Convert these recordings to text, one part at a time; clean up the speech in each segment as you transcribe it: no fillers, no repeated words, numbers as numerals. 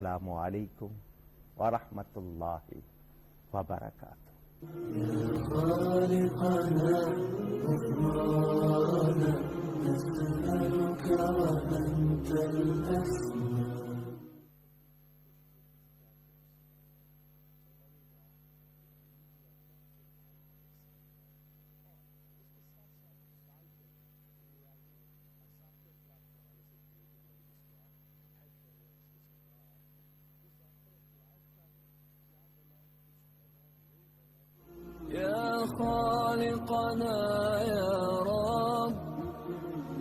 السلام علیکم ورحمۃ اللہ وبرکاتہ۔ يا خالقنا غفرانا نسألك وأنت الأسمى. يا خالقنا يا رب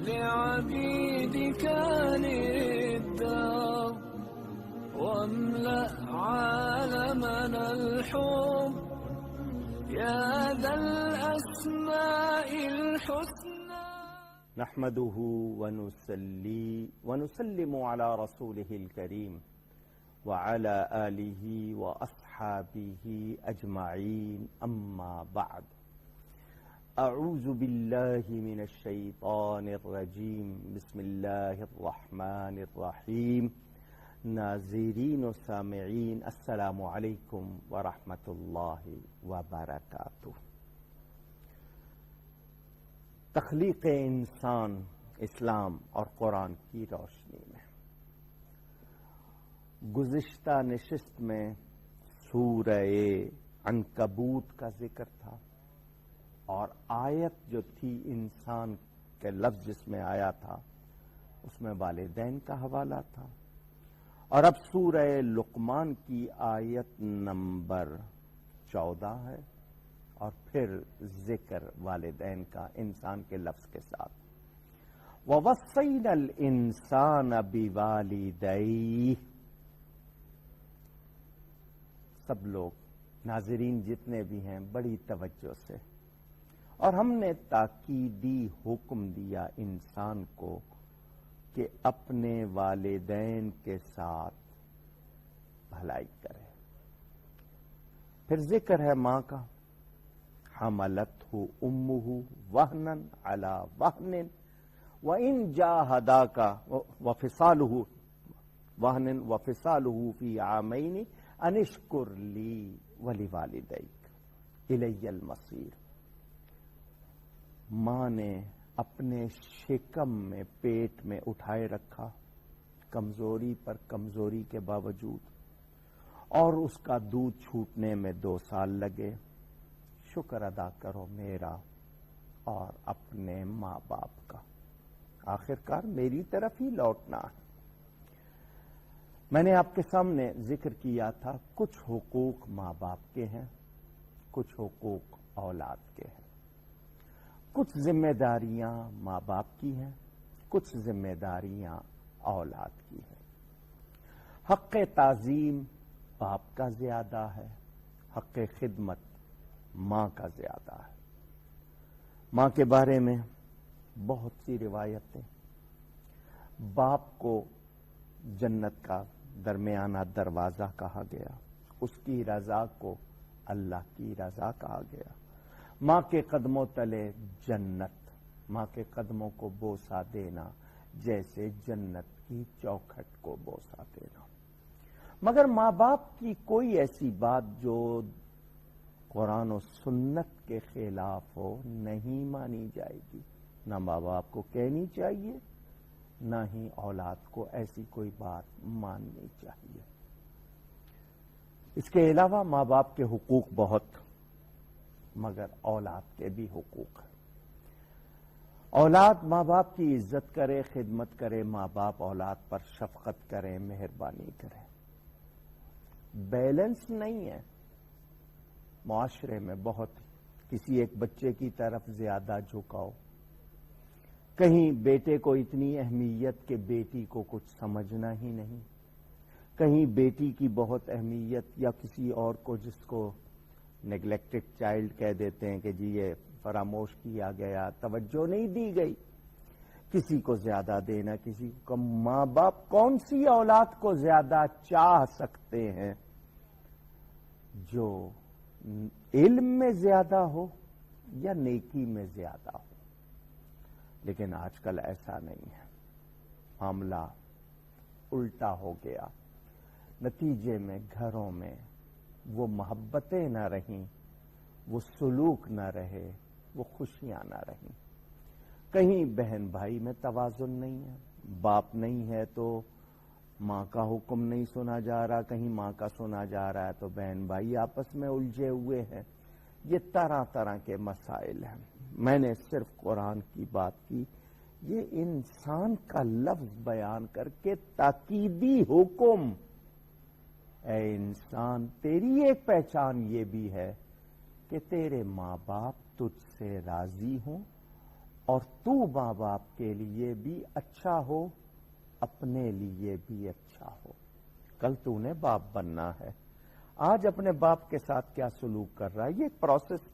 لعبيدك للدار واملأ عالمنا الحب يا ذا الأسماء الحسنى. نحمده ونصلي ونسلم على رسوله الكريم وعلى آله وأصحابه أجمعين، أما بعد. أعوذ بالله من الشيطان الرجيم، بسم الله الرحمن الرحيم. ناظرین و سامعین، السلام علیکم ورحمۃ اللہ وبرکاتہ۔ تخلیق انسان اسلام اور قرآن کی روشنی میں گزشتہ نشست میں سورہ عنکبوت کا ذکر تھا، اور آیت جو تھی انسان کے لفظ جس میں آیا تھا اس میں والدین کا حوالہ تھا، اور اب سورہ لقمان کی آیت نمبر 14 ہے، اور پھر ذکر والدین کا انسان کے لفظ کے ساتھ۔ وَوَصَّيْنَا الْإِنسَانَ بِوَالِدَيْهِ۔ سب لوگ ناظرین جتنے بھی ہیں بڑی توجہ سے، اور ہم نے تاکیدی حکم دیا انسان کو کہ اپنے والدین کے ساتھ بھلائی کرے۔ پھر ذکر ہے ماں کا، حملتہ امہ وہنا علی وہن وان جاہداک وفصالہ وہن وفصالہ فی عامین ان اشکر لی ولوالدیک الی المصیر۔ ماں نے اپنے شکم میں پیٹ میں اٹھائے رکھا کمزوری پر کمزوری کے باوجود، اور اس کا دودھ چھوٹنے میں 2 سال لگے۔ شکر ادا کرو میرا اور اپنے ماں باپ کا، آخرکار میری طرف ہی لوٹنا ہے۔ میں نے آپ کے سامنے ذکر کیا تھا کچھ حقوق ماں باپ کے ہیں، کچھ حقوق اولاد کے ہیں، کچھ ذمہ داریاں ماں باپ کی ہیں، کچھ ذمہ داریاں اولاد کی ہیں۔ حق تعظیم باپ کا زیادہ ہے، حق خدمت ماں کا زیادہ ہے۔ ماں کے بارے میں بہت سی روایتیں۔ باپ کو جنت کا درمیانہ دروازہ کہا گیا، اس کی رضا کو اللہ کی رضا کہا گیا۔ ماں کے قدموں تلے جنت، ماں کے قدموں کو بوسہ دینا جیسے جنت کی چوکھٹ کو بوسہ دینا۔ مگر ماں باپ کی کوئی ایسی بات جو قرآن و سنت کے خلاف ہو نہیں مانی جائے گی، نہ ماں باپ کو کہنی چاہیے، نہ ہی اولاد کو ایسی کوئی بات ماننی چاہیے۔ اس کے علاوہ ماں باپ کے حقوق بہت، مگر اولاد کے بھی حقوق ہیں۔ اولاد ماں باپ کی عزت کرے، خدمت کرے، ماں باپ اولاد پر شفقت کرے، مہربانی کرے۔ بیلنس نہیں ہے معاشرے میں، بہت کسی ایک بچے کی طرف زیادہ جھکاؤ، کہیں بیٹے کو اتنی اہمیت کہ بیٹی کو کچھ سمجھنا ہی نہیں، کہیں بیٹی کی بہت اہمیت، یا کسی اور کو جس کو نیگلیکٹڈ چائلڈ کہہ دیتے ہیں کہ جی یہ فراموش کیا گیا، توجہ نہیں دی گئی، کسی کو زیادہ دینا، کسی کو کم۔ ماں باپ کون سی اولاد کو زیادہ چاہ سکتے ہیں؟ جو علم میں زیادہ ہو یا نیکی میں زیادہ ہو۔ لیکن آج کل ایسا نہیں ہے، معاملہ الٹا ہو گیا۔ نتیجے میں گھروں میں وہ محبتیں نہ رہیں، وہ سلوک نہ رہے، وہ خوشیاں نہ رہیں۔ کہیں بہن بھائی میں توازن نہیں ہے، باپ نہیں ہے تو ماں کا حکم نہیں سنا جا رہا، کہیں ماں کا سنا جا رہا ہے تو بہن بھائی آپس میں الجھے ہوئے ہیں۔ یہ طرح طرح کے مسائل ہیں۔ میں نے صرف قرآن کی بات کی، یہ انسان کا لفظ بیان کر کے تاکیدی حکم، اے انسان تیری ایک پہچان یہ بھی ہے کہ تیرے ماں باپ تجھ سے راضی ہوں اور تو ماں باپ کے لیے بھی اچھا ہو، اپنے لیے بھی اچھا ہو۔ کل تو نے باپ بننا ہے، آج اپنے باپ کے ساتھ کیا سلوک کر رہا ہے؟ یہ ایک پروسیس،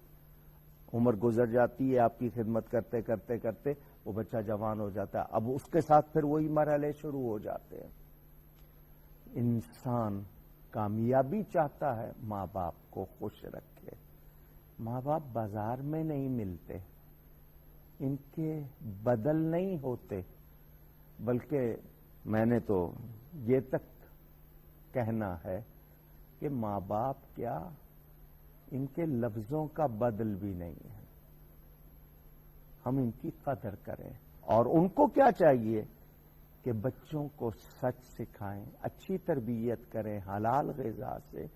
عمر گزر جاتی ہے آپ کی خدمت کرتے کرتے کرتے، وہ بچہ جوان ہو جاتا ہے، اب اس کے ساتھ پھر وہی مرحلے شروع ہو جاتے ہیں۔ انسان کامیابی چاہتا ہے، ماں باپ کو خوش رکھے۔ ماں باپ بازار میں نہیں ملتے، ان کے بدل نہیں ہوتے، بلکہ میں نے تو یہ تک کہنا ہے کہ ماں باپ کیا ان کے لفظوں کا بدل بھی نہیں ہے۔ ہم ان کی قدر کریں، اور ان کو کیا چاہیے کہ بچوں کو سچ سکھائیں، اچھی تربیت کریں، حلال غذا سے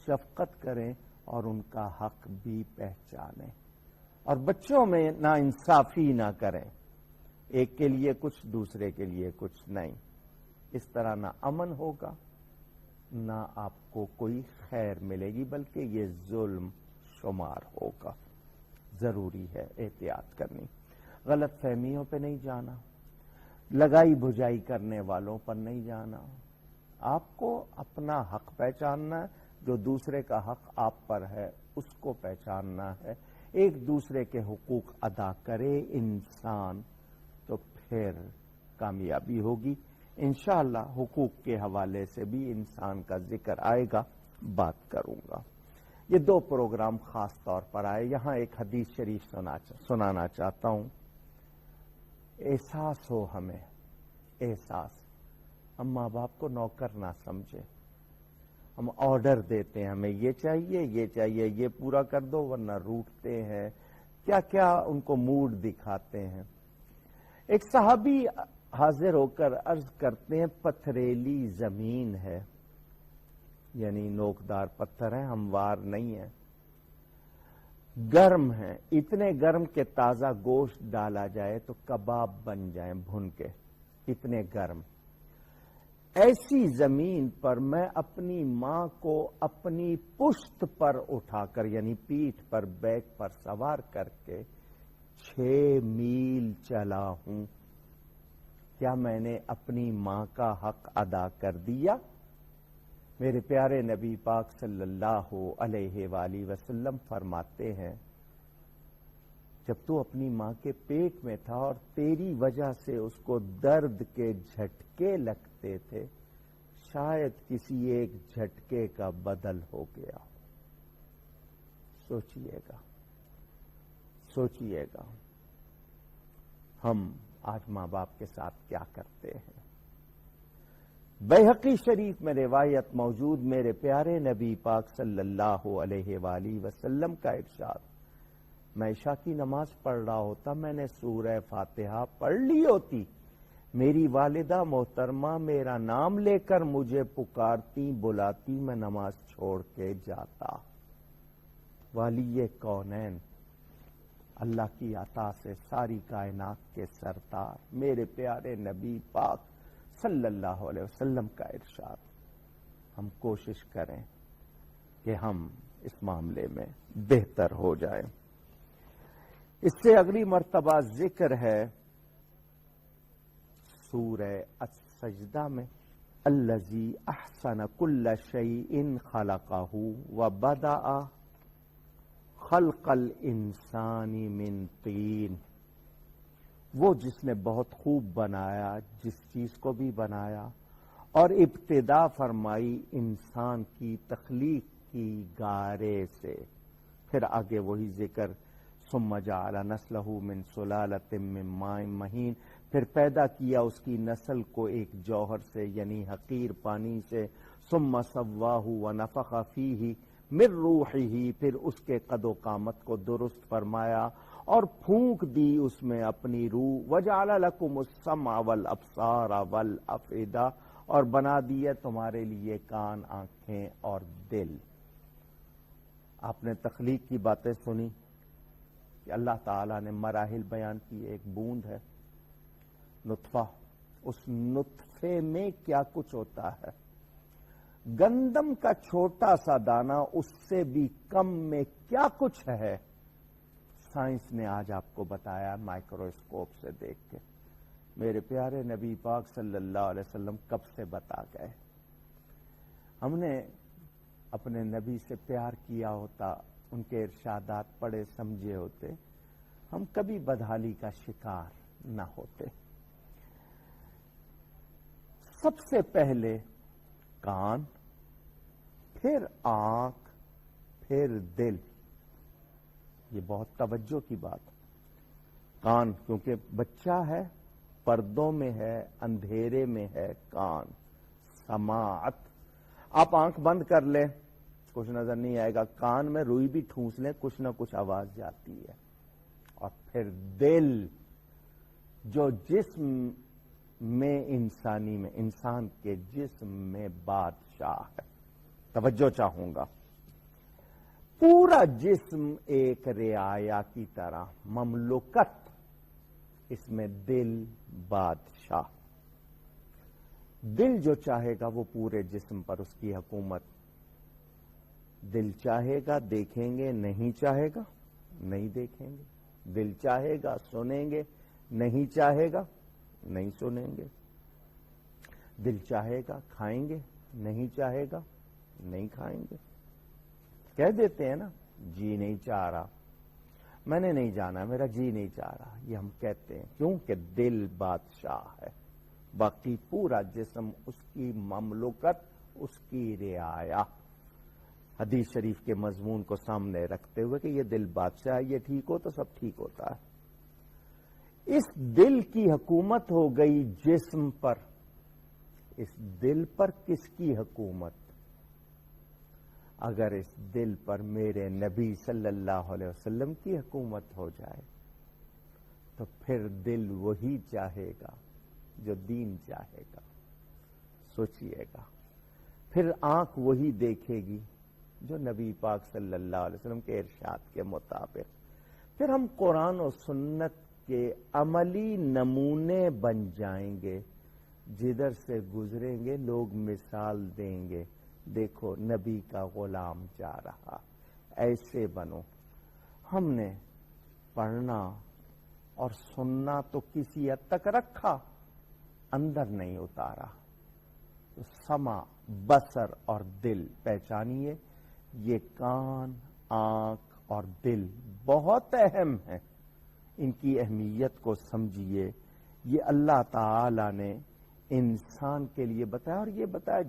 شفقت کریں اور ان کا حق بھی پہچانیں، اور بچوں میں نا انصافی نہ کریں، ایک کے لیے کچھ دوسرے کے لیے کچھ نہیں۔ اس طرح نہ امن ہوگا، نہ آپ کو کوئی خیر ملے گی، بلکہ یہ ظلم شمار ہوگا۔ ضروری ہے احتیاط کرنی، غلط فہمیوں پہ نہیں جانا، لگائی بجائی کرنے والوں پر نہیں جانا۔ آپ کو اپنا حق پہچاننا ہے، جو دوسرے کا حق آپ پر ہے اس کو پہچاننا ہے، ایک دوسرے کے حقوق ادا کرے انسان تو پھر کامیابی ہوگی۔ انشاءاللہ حقوق کے حوالے سے بھی انسان کا ذکر آئے گا، بات کروں گا۔ یہ دو پروگرام خاص طور پر آئے، یہاں ایک حدیث شریف سنانا چاہتا ہوں۔ احساس ہو ہمیں، احساس، ہم ماں باپ کو نوکر نہ سمجھے، ہم آرڈر دیتے ہیں، ہمیں یہ چاہیے یہ چاہیے، یہ پورا کر دو ورنہ روٹتے ہیں، کیا کیا ان کو موڈ دکھاتے ہیں۔ ایک صحابی حاضر ہو کر عرض کرتے ہیں، پتھریلی زمین ہے، یعنی نوکدار پتھر ہیں، ہموار نہیں ہے، گرم ہیں، اتنے گرم کہ تازہ گوشت ڈالا جائے تو کباب بن جائیں بھن کے، اتنے گرم۔ ایسی زمین پر میں اپنی ماں کو اپنی پشت پر اٹھا کر، یعنی پیٹھ پر، بیک پر سوار کر کے 6 میل چلا ہوں، کیا میں نے اپنی ماں کا حق ادا کر دیا؟ میرے پیارے نبی پاک صلی اللہ علیہ وآلہ وسلم فرماتے ہیں، جب تو اپنی ماں کے پیٹ میں تھا اور تیری وجہ سے اس کو درد کے جھٹکے لگتے تھے، شاید کسی ایک جھٹکے کا بدل ہو گیا۔ سوچئے گا، سوچئے گا ہم آج ماں باپ کے ساتھ کیا کرتے ہیں۔ بیہقی شریف میں روایت موجود، میرے پیارے نبی پاک صلی اللہ علیہ وآلہ وسلم کا ارشاد، میں عشاء کی نماز پڑھ رہا ہوتا، میں نے سورہ فاتحہ پڑھ لی ہوتی، میری والدہ محترمہ میرا نام لے کر مجھے پکارتی بلاتی، میں نماز چھوڑ کے جاتا۔ والی کونین، اللہ کی عطا سے ساری کائنات کے سردار میرے پیارے نبی پاک صلی اللہ علیہ وسلم کا ارشاد۔ ہم کوشش کریں کہ ہم اس معاملے میں بہتر ہو جائیں۔ اس سے اگلی مرتبہ ذکر ہے سورہ السجدہ میں، الذی احسن کل شیء خلقہ وبدأ خلق الانسان من طین، وہ جس نے بہت خوب بنایا، جس چیز کو بھی بنایا، اور ابتدا فرمائی انسان کی تخلیق کی گارے سے۔ پھر آگے وہی ذکر، ثم جعل نسلہ من سلالۃ من ماء مہین، پھر پیدا کیا اس کی نسل کو ایک جوہر سے یعنی حقیر پانی سے، ثم سواہ ونفخ فیہ من روحہ، پھر اس کے قد و قامت کو درست فرمایا اور پھونک دی اس میں اپنی روح، وجعل لکم السمع والابصار والافئدہ، اور بنا دیے تمہارے لیے کان، آنکھیں اور دل۔ آپ نے تخلیق کی باتیں سنی کہ اللہ تعالیٰ نے مراحل بیان کی، ایک بوند ہے نطفہ، اس نطفے میں کیا کچھ ہوتا ہے، گندم کا چھوٹا سا دانہ اس سے بھی کم میں کیا کچھ ہے، سائنس نے آج آپ کو بتایا مائکروسکوپ سے دیکھ کے۔ میرے پیارے نبی پاک صلی اللہ علیہ وسلم کب سے بتا گئے۔ ہم نے اپنے نبی سے پیار کیا ہوتا، ان کے ارشادات پڑھے سمجھے ہوتے، ہم کبھی بدحالی کا شکار نہ ہوتے۔ سب سے پہلے کان، پھر آنکھ، پھر دل۔ یہ بہت توجہ کی بات۔ کان کیونکہ بچہ ہے، پردوں میں ہے، اندھیرے میں ہے، کان سماعت۔ آپ آنکھ بند کر لیں کچھ نظر نہیں آئے گا، کان میں روئی بھی ٹھونس لیں کچھ نہ کچھ آواز جاتی ہے۔ اور پھر دل، جو جسم میں انسانی میں، انسان کے جسم میں بادشاہ ہے۔ توجہ چاہوں گا، پورا جسم ایک رعایا کی طرح مملوکت، اس میں دل بادشاہ۔ دل جو چاہے گا وہ پورے جسم پر اس کی حکومت۔ دل چاہے گا دیکھیں گے، نہیں چاہے گا نہیں دیکھیں گے۔ دل چاہے گا سنیں گے، نہیں چاہے گا نہیں سنیں گے۔ دل چاہے گا کھائیں گے، نہیں چاہے گا نہیں کھائیں گے۔ کہہ دیتے ہیں نا جی نہیں چاہ رہا، میں نے نہیں جانا، میرا جی نہیں چاہ رہا، یہ ہم کہتے ہیں کیونکہ دل بادشاہ ہے، باقی پورا جسم اس کی مملوکت، اس کی رعایا۔ حدیث شریف کے مضمون کو سامنے رکھتے ہوئے کہ یہ دل بادشاہ ہے، یہ ٹھیک ہو تو سب ٹھیک ہوتا ہے۔ اس دل کی حکومت ہو گئی جسم پر، اس دل پر کس کی حکومت؟ اگر اس دل پر میرے نبی صلی اللہ علیہ وسلم کی حکومت ہو جائے تو پھر دل وہی چاہے گا جو دین چاہے گا۔ سوچئے گا، پھر آنکھ وہی دیکھے گی جو نبی پاک صلی اللہ علیہ وسلم کے ارشاد کے مطابق۔ پھر ہم قرآن و سنت کے عملی نمونے بن جائیں گے، جدھر سے گزریں گے لوگ مثال دیں گے، دیکھو نبی کا غلام جا رہا، ایسے بنو۔ ہم نے پڑھنا اور سننا تو کسی حد تک رکھا، اندر نہیں اتارا۔ تو سمع، بصر اور دل پہچانیے، یہ کان، آنکھ اور دل بہت اہم ہیں، ان کی اہمیت کو سمجھیے۔ یہ اللہ تعالی نے انسان کے لیے بتایا، اور یہ بتایا